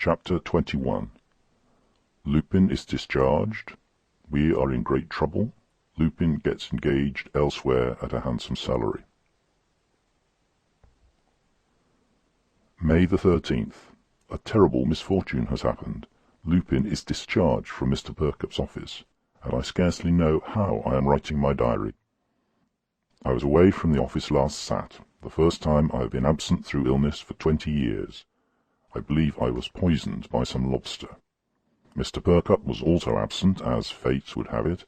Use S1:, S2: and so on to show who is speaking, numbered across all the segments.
S1: Chapter 21. Lupin is discharged. We are in great trouble. Lupin gets engaged elsewhere at a handsome salary. May the 13th. A terrible misfortune has happened. Lupin is discharged from Mr. Perkup's office, and I scarcely know how I am writing my diary. I was away from the office last Sat, the first time I have been absent through illness for 20 years. I believe I was poisoned by some lobster. Mr. Perkup was also absent, as fate would have it,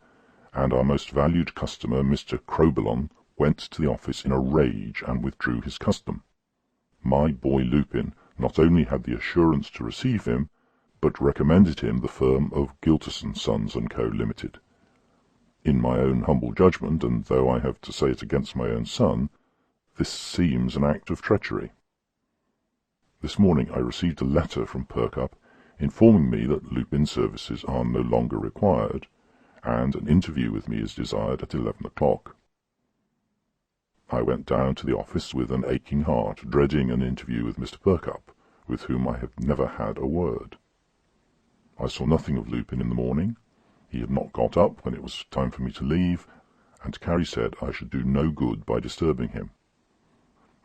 S1: and our most valued customer, Mr. Crobelon, went to the office in a rage and withdrew his custom. My boy Lupin not only had the assurance to receive him, but recommended him the firm of Gilterson, Sons & Co. Limited. In my own humble judgment, and though I have to say it against my own son, this seems an act of treachery. This morning I received a letter from Perkup informing me that Lupin's services are no longer required, and an interview with me is desired at 11 o'clock. I went down to the office with an aching heart, dreading an interview with Mr. Perkup, with whom I have never had a word. I saw nothing of Lupin in the morning. He had not got up when it was time for me to leave, and Carrie said I should do no good by disturbing him.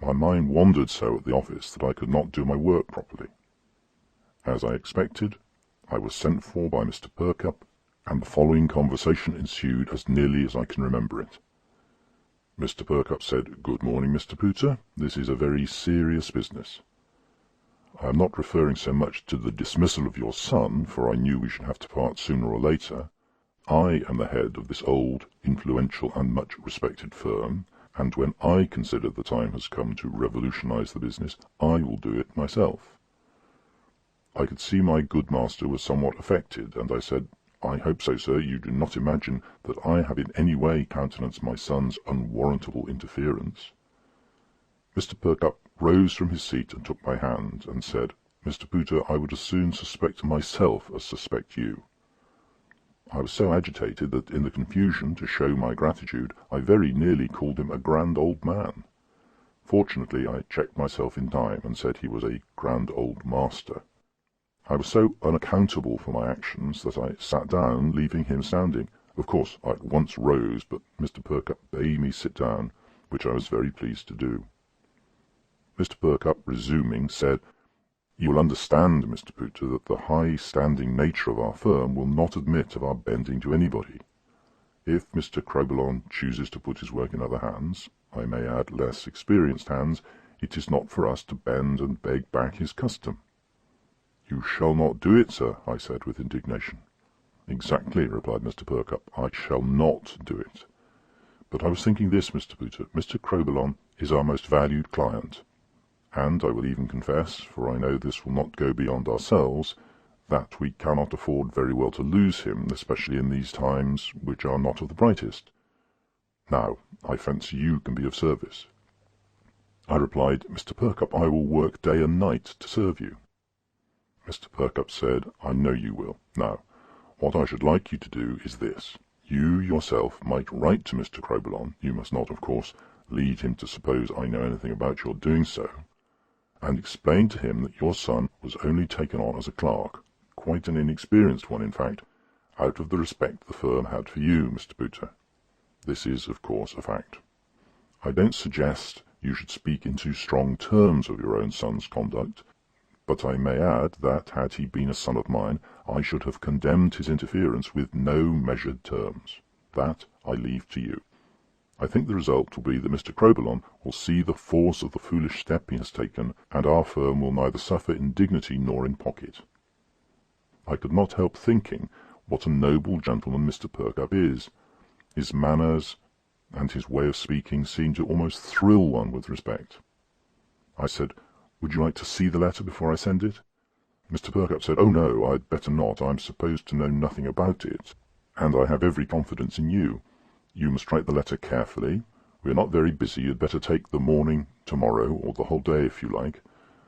S1: My mind wandered so at the office that I could not do my work properly. As I expected, I was sent for by Mr. Perkup, and the following conversation ensued as nearly as I can remember it. Mr. Perkup said, "Good morning, Mr. Pooter. This is a very serious business. I am not referring so much to the dismissal of your son, for I knew we should have to part sooner or later. I am the head of this old, influential, and much respected firm, and when I consider the time has come to revolutionize the business, I will do it myself." I could see my good master was somewhat affected, and I said, "I hope so, sir. You do not imagine that I have in any way countenanced my son's unwarrantable interference." Mr. Perkup rose from his seat and took my hand, and said, "Mr. Pooter, I would as soon suspect myself as suspect you." I was so agitated that in the confusion, to show my gratitude, I very nearly called him a grand old man. Fortunately I checked myself in time, and said he was a grand old master. I was so unaccountable for my actions that I sat down, leaving him standing. Of course I at once rose, but Mr. Perkup bade me sit down, which I was very pleased to do. Mr. Perkup, resuming, said, "You will understand, Mr. Pooter, that the high-standing nature of our firm will not admit of our bending to anybody. If Mr. Crobelon chooses to put his work in other hands, I may add less experienced hands, it is not for us to bend and beg back his custom." "You shall not do it, sir," I said with indignation. "Exactly," replied Mr. Perkup, "I shall not do it. But I was thinking this, Mr. Pooter, Mr. Crobelon is our most valued client, and I will even confess, for I know this will not go beyond ourselves, that we cannot afford very well to lose him, especially in these times, which are not of the brightest. Now, I fancy you can be of service." I replied, "Mr. Perkup, I will work day and night to serve you." Mr. Perkup said, "I know you will. Now, what I should like you to do is this. You yourself might write to Mr. Crobelon, you must not, of course, lead him to suppose I know anything about your doing so, and explain to him that your son was only taken on as a clerk, quite an inexperienced one, in fact, out of the respect the firm had for you, Mr. Pooter. This is, of course, a fact. I don't suggest you should speak in too strong terms of your own son's conduct, but I may add that, had he been a son of mine, I should have condemned his interference with no measured terms. That I leave to you. I think the result will be that Mr. Crobelon will see the force of the foolish step he has taken, and our firm will neither suffer in dignity nor in pocket." I could not help thinking what a noble gentleman Mr. Perkup is. His manners and his way of speaking seemed to almost thrill one with respect. I said, "Would you like to see the letter before I send it?" Mr. Perkup said, "Oh no, I'd better not. I am supposed to know nothing about it, and I have every confidence in you. You must write the letter carefully. We are not very busy. You'd better take the morning tomorrow, or the whole day if you like.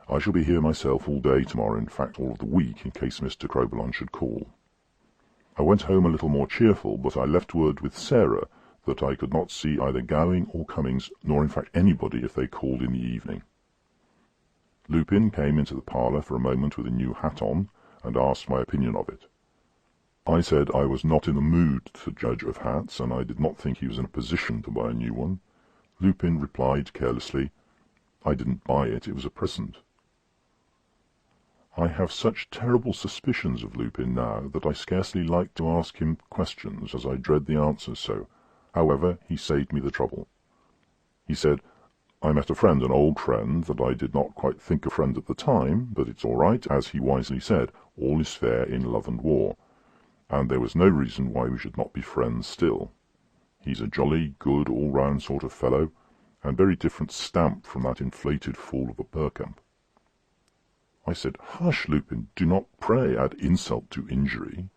S1: I shall be here myself all day tomorrow, in fact all of the week, in case Mr. Crobelon should call." I went home a little more cheerful, but I left word with Sarah that I could not see either Gowing or Cummings, nor in fact anybody, if they called in the evening. Lupin came into the parlour for a moment with a new hat on, and asked my opinion of it. I said I was not in the mood to judge of hats, and I did not think he was in a position to buy a new one. Lupin replied carelessly, "I didn't buy it, it was a present." I have such terrible suspicions of Lupin now that I scarcely like to ask him questions, as I dread the answers so. However, he saved me the trouble. He said, "I met a friend, an old friend, that I did not quite think a friend at the time, but it's all right, as he wisely said, all is fair in love and war, and there was no reason why we should not be friends still. He's a jolly, good, all-round sort of fellow, and very different stamp from that inflated fool of a Perkamp." I said, "Hush, Lupin, do not pray add insult to injury."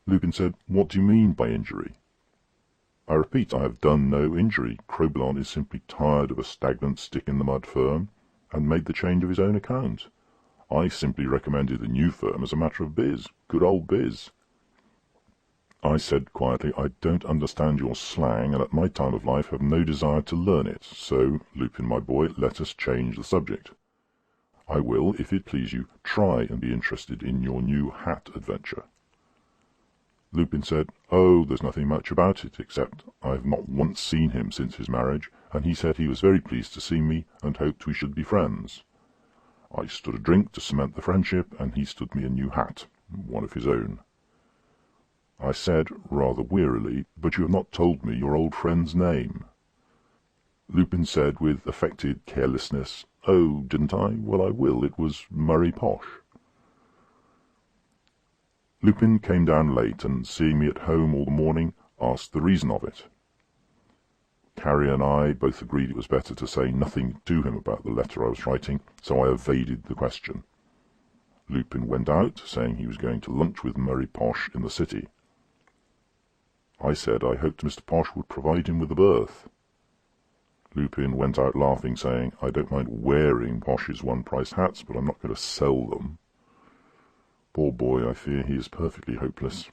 S1: Lupin said, "What do you mean by injury?" "I repeat, I have done no injury. Crobelon is simply tired of a stagnant stick-in-the-mud firm, and made the change of his own account. I simply recommended the new firm as a matter of biz, good old biz." I said quietly, "I don't understand your slang, and at my time of life have no desire to learn it, so, Lupin, my boy, let us change the subject. I will, if it please you, try and be interested in your new hat adventure." Lupin said, "Oh, there's nothing much about it, except I have not once seen him since his marriage, and he said he was very pleased to see me, and hoped we should be friends. I stood a drink to cement the friendship, and he stood me a new hat, one of his own." I said, rather wearily, "But you have not told me your old friend's name." Lupin said with affected carelessness, "Oh, didn't I? Well, I will. It was Murray Posh." Lupin came down late, and seeing me at home all the morning, asked the reason of it. Carrie and I both agreed it was better to say nothing to him about the letter I was writing, so I evaded the question. Lupin went out, saying he was going to lunch with Murray Posh in the city. I said I hoped Mr. Posh would provide him with a berth. Lupin went out laughing, saying, "I don't mind wearing Posh's one-price hats, but I'm not going to sell them." Poor boy, I fear he is perfectly hopeless.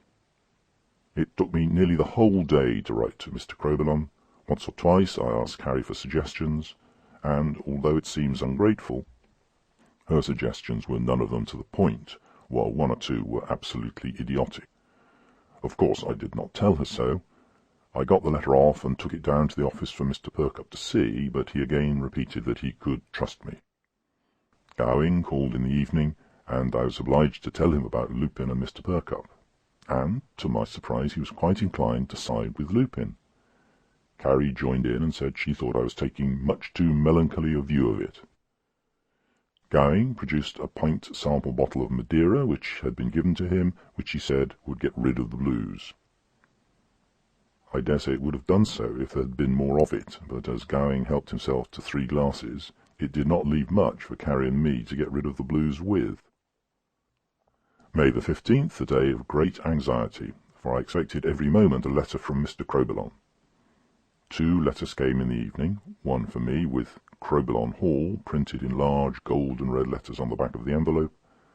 S1: It took me nearly the whole day to write to Mr. Crobelon. Once or twice I asked Carrie for suggestions, and, although it seems ungrateful, her suggestions were none of them to the point, while one or two were absolutely idiotic. Of course I did not tell her so. I got the letter off and took it down to the office for Mr. Perkup to see, but he again repeated that he could trust me. Gowing called in the evening, and I was obliged to tell him about Lupin and Mr. Perkup, and, to my surprise, he was quite inclined to side with Lupin. Carrie joined in and said she thought I was taking much too melancholy a view of it. Gowing produced a pint sample bottle of Madeira, which had been given to him, which he said would get rid of the blues. I dare say it would have done so if there had been more of it, but as Gowing helped himself to 3 glasses, it did not leave much for Carrie and me to get rid of the blues with. May the 15th, a day of great anxiety, for I expected every moment a letter from Mr. Crobelon. 2 letters came in the evening, one for me, with Crobelon Hall printed in large gold and red letters on the back of the envelope,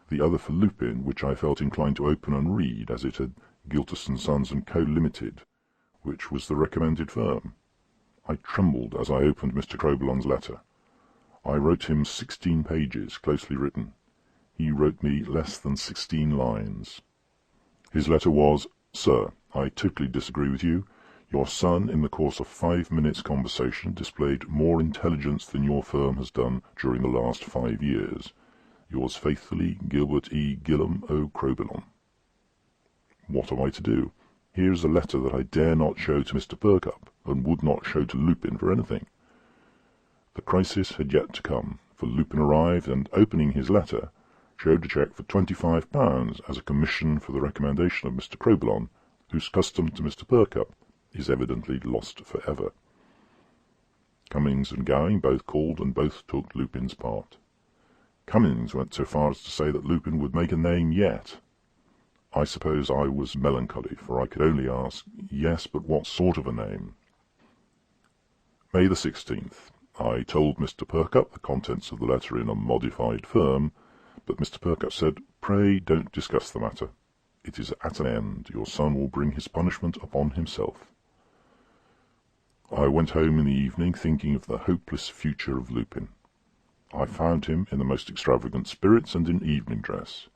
S1: the other for Lupin, which I felt inclined to open and read, as it had Gilterson, Sons and Co. Limited, which was the recommended firm. I trembled as I opened Mr. Crobelon's letter. I wrote him 16 pages, closely written. He wrote me less than 16 lines. His letter was, "Sir, I totally disagree with you. Your son, in the course of 5 minutes' conversation, displayed more intelligence than your firm has done during the last 5 years. Yours faithfully, Gilbert E. Gillam O. Crobelon." What am I to do? Here is a letter that I dare not show to Mr. Perkup, and would not show to Lupin for anything. The crisis had yet to come, for Lupin arrived, and, opening his letter, showed a cheque for £25 as a commission for the recommendation of Mr. Crobelon, whose custom to Mr. Perkup is evidently lost for ever. Cummings and Gowing both called, and both took Lupin's part. Cummings went so far as to say that Lupin would make a name yet. I suppose I was melancholy, for I could only ask, "Yes, but what sort of a name?" May the 16th. I told Mr. Perkup the contents of the letter in a modified form, but Mr. Perkup said, "Pray don't discuss the matter. It is at an end. Your son will bring his punishment upon himself." I went home in the evening thinking of the hopeless future of Lupin. I found him in the most extravagant spirits and in evening dress.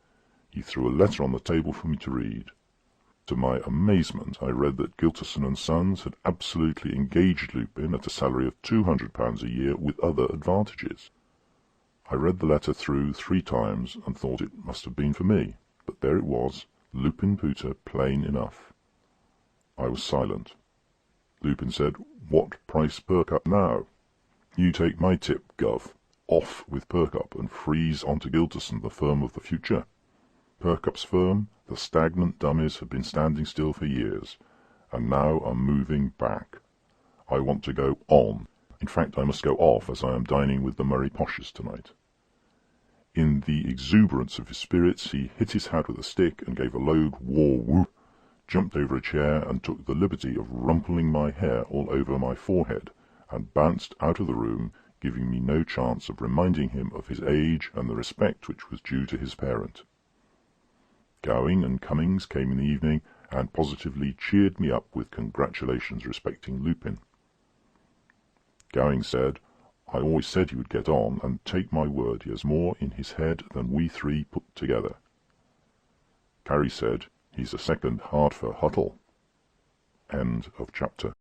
S1: He threw a letter on the table for me to read. To my amazement, I read that Gilterson and Sons had absolutely engaged Lupin at a salary of £200 a year with other advantages. I read the letter through 3 times and thought it must have been for me, but there it was, Lupin Pooter, plain enough. I was silent. Lupin said, "What price Perkup now?" "You take my tip, Gov. Off with Perkup and freeze on to Gilterson, the firm of the future. Perkup's firm, the stagnant dummies, have been standing still for years, and now are moving back. I want to go on. In fact, I must go off, as I am dining with the Murray Poshes tonight." In the exuberance of his spirits, he hit his hat with a stick and gave a loud war whoop, jumped over a chair and took the liberty of rumpling my hair all over my forehead, and bounced out of the room, giving me no chance of reminding him of his age and the respect which was due to his parent. Gowing and Cummings came in the evening, and positively cheered me up with congratulations respecting Lupin. Gowing said, "I always said he would get on, and take my word, he has more in his head than we 3 put together." Carey said, "He's a second Hardfur Huttle." End of chapter.